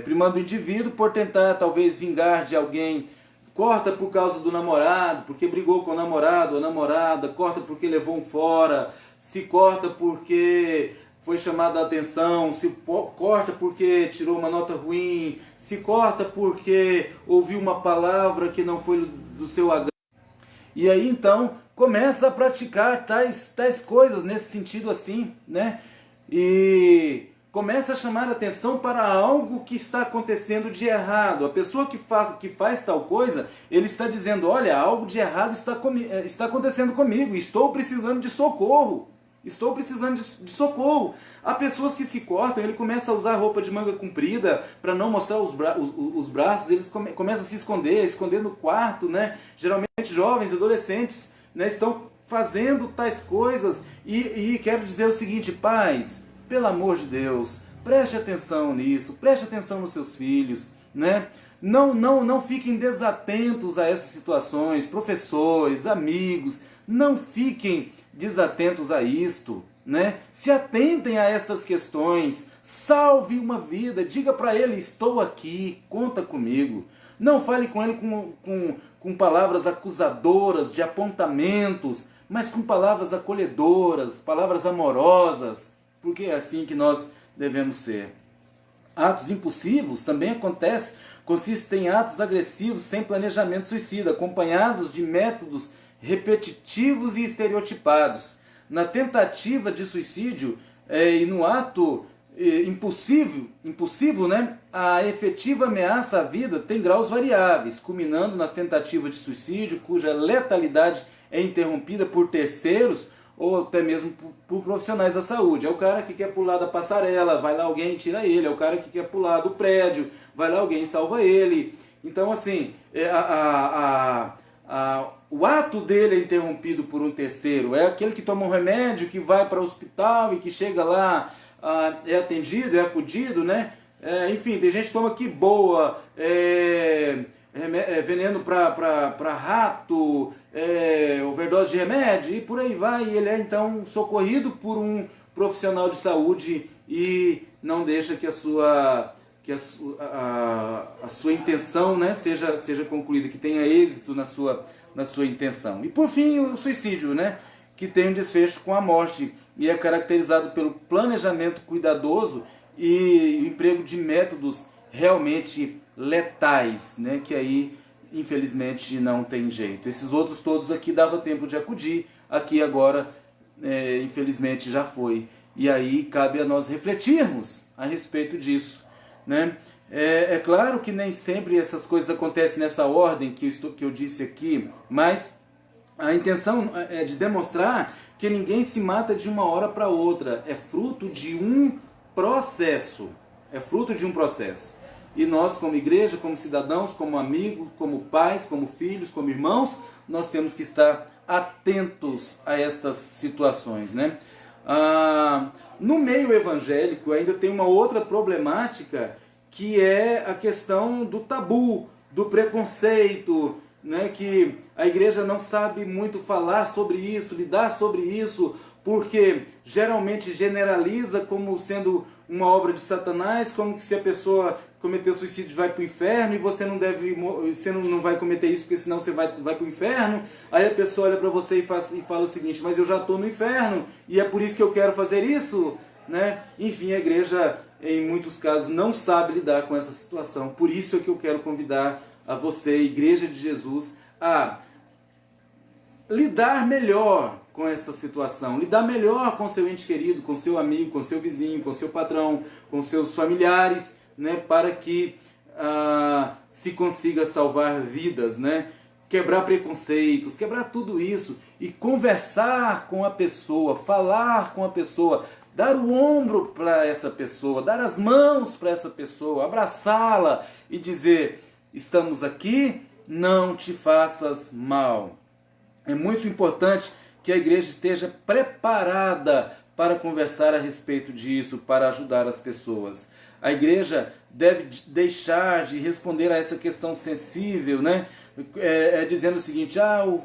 Primando o indivíduo por tentar talvez vingar de alguém, corta por causa do namorado, porque brigou com o namorado ou namorada, corta porque levou um fora, se corta porque foi chamada a atenção, se corta porque tirou uma nota ruim, se corta porque ouviu uma palavra que não foi do seu agrado. E aí então começa a praticar tais coisas nesse sentido assim, né? E começa a chamar a atenção para algo que está acontecendo de errado. A pessoa que faz tal coisa, ele está dizendo, olha, algo de errado está acontecendo comigo, estou precisando de socorro. Estou precisando de socorro. Há pessoas que se cortam, ele começa a usar roupa de manga comprida para não mostrar os braços, eles começam a se esconder no quarto, né? Geralmente jovens, adolescentes, né, estão fazendo tais coisas. E quero dizer o seguinte, pais, pelo amor de Deus, Preste atenção nisso, preste atenção nos seus filhos, né? Não fiquem desatentos a essas situações, professores, amigos, não fiquem desatentos a isto, né? Se atentem a estas questões, salve uma vida, diga para ele, estou aqui, conta comigo. Não fale com ele com palavras acusadoras, de apontamentos, mas com palavras acolhedoras, palavras amorosas, porque é assim que nós devemos ser. Atos impulsivos também acontecem, consistem em atos agressivos sem planejamento suicida, acompanhados de métodos repetitivos e estereotipados. Na tentativa de suicídio e no ato impulsivo, né, a efetiva ameaça à vida tem graus variáveis, culminando nas tentativas de suicídio, cuja letalidade é interrompida por terceiros ou até mesmo por profissionais da saúde. É o cara que quer pular da passarela, vai lá alguém e tira ele. É o cara que quer pular do prédio, vai lá alguém e salva ele. Então, assim, o ato dele é interrompido por um terceiro. É aquele que toma um remédio, que vai para o hospital e que chega lá, é atendido, é acudido, né? Enfim, tem gente que toma que boa, veneno para rato, overdose de remédio e por aí vai. E ele é então socorrido por um profissional de saúde e não deixa que a sua intenção, né, seja concluída, que tenha êxito na sua intenção. E por fim, o suicídio, né, que tem um desfecho com a morte e é caracterizado pelo planejamento cuidadoso e o emprego de métodos realmente letais, né, que aí infelizmente não tem jeito. Esses outros todos aqui dava tempo de acudir, aqui agora infelizmente já foi. E aí cabe a nós refletirmos a respeito disso, né? É claro que nem sempre essas coisas acontecem nessa ordem que eu disse aqui, mas a intenção é de demonstrar que ninguém se mata de uma hora para outra, é fruto de um processo, E nós, como igreja, como cidadãos, como amigos, como pais, como filhos, como irmãos, nós temos que estar atentos a estas situações, né? No meio evangélico ainda tem uma outra problemática, que é a questão do tabu, do preconceito, né? Que a igreja não sabe muito falar sobre isso, lidar sobre isso, porque geralmente generaliza como sendo uma obra de Satanás, como que se a pessoa cometer suicídio vai para o inferno e você não vai cometer isso porque senão você vai para o inferno. Aí a pessoa olha para você e fala o seguinte: mas eu já estou no inferno e é por isso que eu quero fazer isso, né? Enfim, a igreja em muitos casos não sabe lidar com essa situação. Por isso é que eu quero convidar a você, Igreja de Jesus, a lidar melhor com esta situação, lidar melhor com seu ente querido, com seu amigo, com seu vizinho, com seu patrão, com seus familiares, né, para que se consiga salvar vidas, né? Quebrar preconceitos, quebrar tudo isso e conversar com a pessoa, falar com a pessoa, dar o ombro para essa pessoa, dar as mãos para essa pessoa, abraçá-la e dizer: estamos aqui, não te faças mal. É muito importante que a igreja esteja preparada para conversar a respeito disso, para ajudar as pessoas. A igreja deve deixar de responder a essa questão sensível, né? Dizendo o seguinte: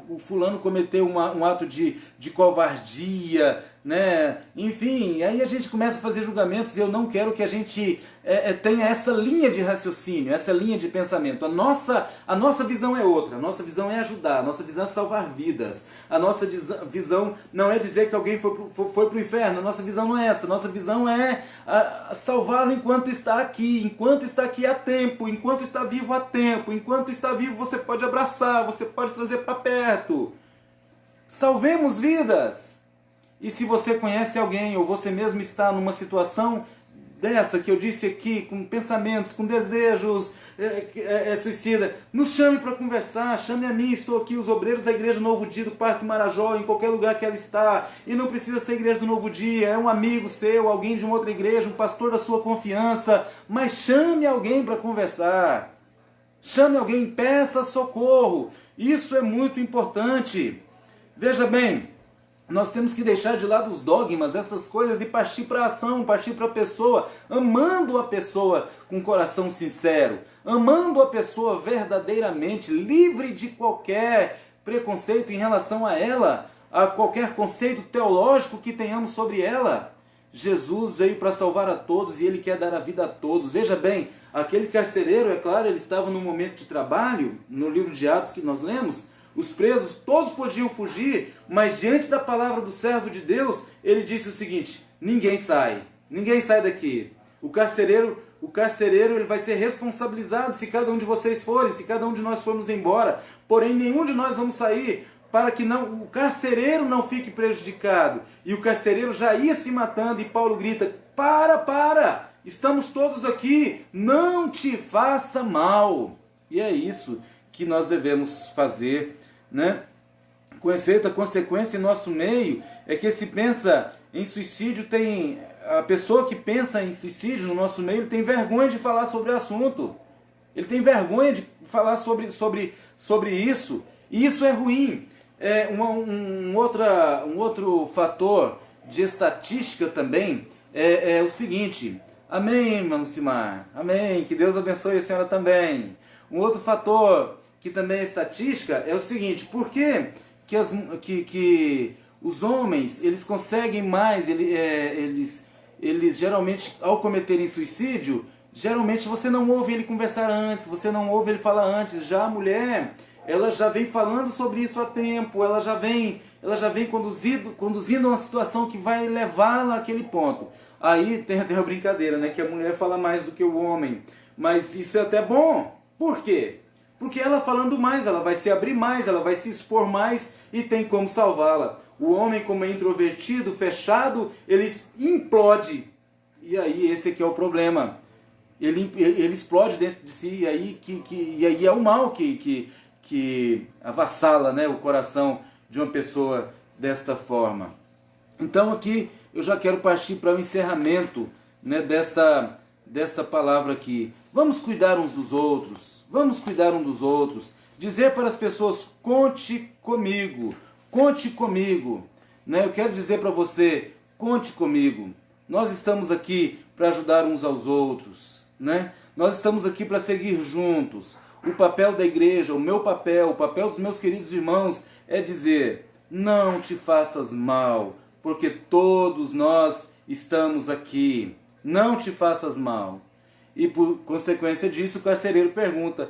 o fulano cometeu um ato de covardia, né? Enfim, aí a gente começa a fazer julgamentos e eu não quero que a gente tenha essa linha de raciocínio, essa linha de pensamento. A nossa visão é outra, a nossa visão é ajudar, a nossa visão é salvar vidas. A nossa visão não é dizer que alguém foi para o inferno, a nossa visão não é essa, a nossa visão é salvá-lo enquanto está aqui há tempo, enquanto está vivo há tempo, enquanto está vivo você pode abraçar, você pode trazer para perto. Salvemos vidas! E se você conhece alguém ou você mesmo está numa situação dessa que eu disse aqui, com pensamentos, com desejos suicida, nos chame para conversar, chame a mim, estou aqui, os obreiros da Igreja Novo Dia do Parque Marajó, em qualquer lugar que ela está, e não precisa ser a Igreja do Novo Dia, é um amigo seu, alguém de uma outra igreja, um pastor da sua confiança, mas chame alguém para conversar, chame alguém, peça socorro, isso é muito importante. Veja bem, Nós temos que deixar de lado os dogmas, essas coisas, e partir para a ação, partir para a pessoa, amando a pessoa com coração sincero, amando a pessoa verdadeiramente, livre de qualquer preconceito em relação a ela, a qualquer conceito teológico que tenhamos sobre ela. Jesus veio para salvar a todos e Ele quer dar a vida a todos. Veja bem, aquele carcereiro, é claro, ele estava num momento de trabalho, no livro de Atos que nós lemos, os presos todos podiam fugir, mas diante da palavra do servo de Deus, ele disse o seguinte: ninguém sai daqui. O carcereiro ele vai ser responsabilizado se cada um de vocês forem, se cada um de nós formos embora. Porém, nenhum de nós vamos sair, para que o carcereiro não fique prejudicado. E o carcereiro já ia se matando, e Paulo grita: para, estamos todos aqui, não te faça mal. E é isso que nós devemos fazer, né? Com efeito, a consequência em nosso meio é que se pensa em suicídio, a pessoa que pensa em suicídio no nosso meio, ele tem vergonha de falar sobre o assunto. Ele tem vergonha de falar sobre isso. E isso é ruim. Um outro fator de estatística também é o seguinte. Amém, irmão Simar? Amém. Que Deus abençoe a senhora também. Um outro fator que também é estatística é o seguinte: por que os homens eles conseguem mais, eles geralmente, ao cometerem suicídio, geralmente você não ouve ele conversar antes, você não ouve ele falar antes. Já a mulher, ela já vem falando sobre isso há tempo, ela já vem conduzindo uma situação que vai levá-la àquele ponto. Aí tem até a brincadeira, né, que a mulher fala mais do que o homem, mas isso é até bom. Por quê? Porque ela falando mais, ela vai se abrir mais, ela vai se expor mais e tem como salvá-la. O homem, como é introvertido, fechado, ele implode. E aí esse aqui é o problema. Ele explode dentro de si, e aí é o mal que avassala, né, o coração de uma pessoa desta forma. Então aqui eu já quero partir para o encerramento, né, desta palavra aqui. Vamos cuidar uns dos outros. Vamos cuidar um dos outros. Dizer para as pessoas: conte comigo. Conte comigo. Né? Eu quero dizer para você: conte comigo. Nós estamos aqui para ajudar uns aos outros. Né? Nós estamos aqui para seguir juntos. O papel da igreja, o meu papel, o papel dos meus queridos irmãos é dizer: não te faças mal, porque todos nós estamos aqui. Não te faças mal. E por consequência disso, o carcereiro pergunta: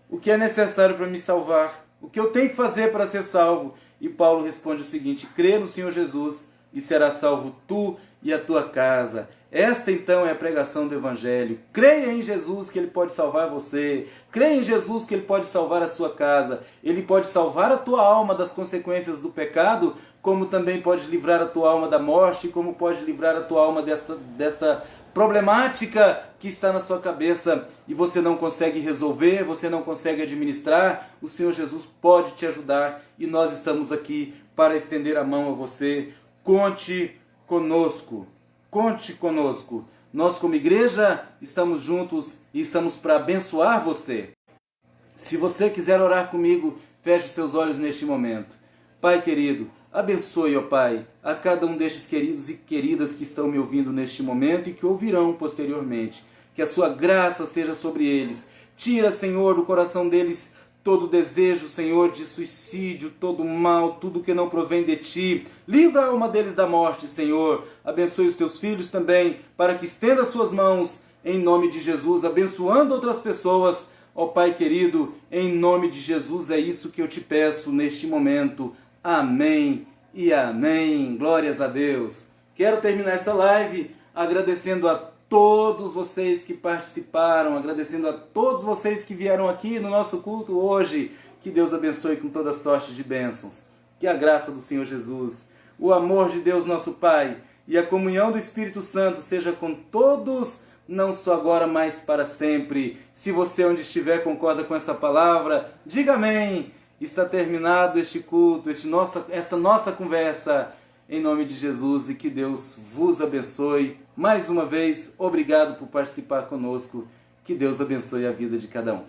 o que é necessário para me salvar? O que eu tenho que fazer para ser salvo? E Paulo responde o seguinte: crê no Senhor Jesus e serás salvo tu e a tua casa. Esta então é a pregação do Evangelho. Creia em Jesus que Ele pode salvar você. Creia em Jesus que Ele pode salvar a sua casa. Ele pode salvar a tua alma das consequências do pecado, como também pode livrar a tua alma da morte, como pode livrar a tua alma desta problemática que está na sua cabeça e você não consegue resolver, você não consegue administrar. O Senhor Jesus pode te ajudar e nós estamos aqui para estender a mão a você. Conte conosco. Conte conosco. Nós, como igreja, estamos juntos e estamos para abençoar você. Se você quiser orar comigo, feche os seus olhos neste momento. Pai querido, abençoe, ó Pai, a cada um destes queridos e queridas que estão me ouvindo neste momento e que ouvirão posteriormente. Que a sua graça seja sobre eles. Tira, Senhor, do coração deles todo desejo, Senhor, de suicídio, todo mal, tudo que não provém de Ti. Livra a alma deles da morte, Senhor. Abençoe os Teus filhos também, para que estenda as suas mãos, em nome de Jesus, abençoando outras pessoas. Ó Pai querido, em nome de Jesus, é isso que eu te peço neste momento. Amém e amém. Glórias a Deus. Quero terminar essa live agradecendo a todos vocês que participaram, agradecendo a todos vocês que vieram aqui no nosso culto hoje. Que Deus abençoe com toda sorte de bênçãos. Que a graça do Senhor Jesus, o amor de Deus nosso Pai e a comunhão do Espírito Santo seja com todos, não só agora, mas para sempre. Se você onde estiver concorda com essa palavra, diga amém. Está terminado este culto, esta nossa conversa, em nome de Jesus, e que Deus vos abençoe. Mais uma vez, obrigado por participar conosco. Que Deus abençoe a vida de cada um.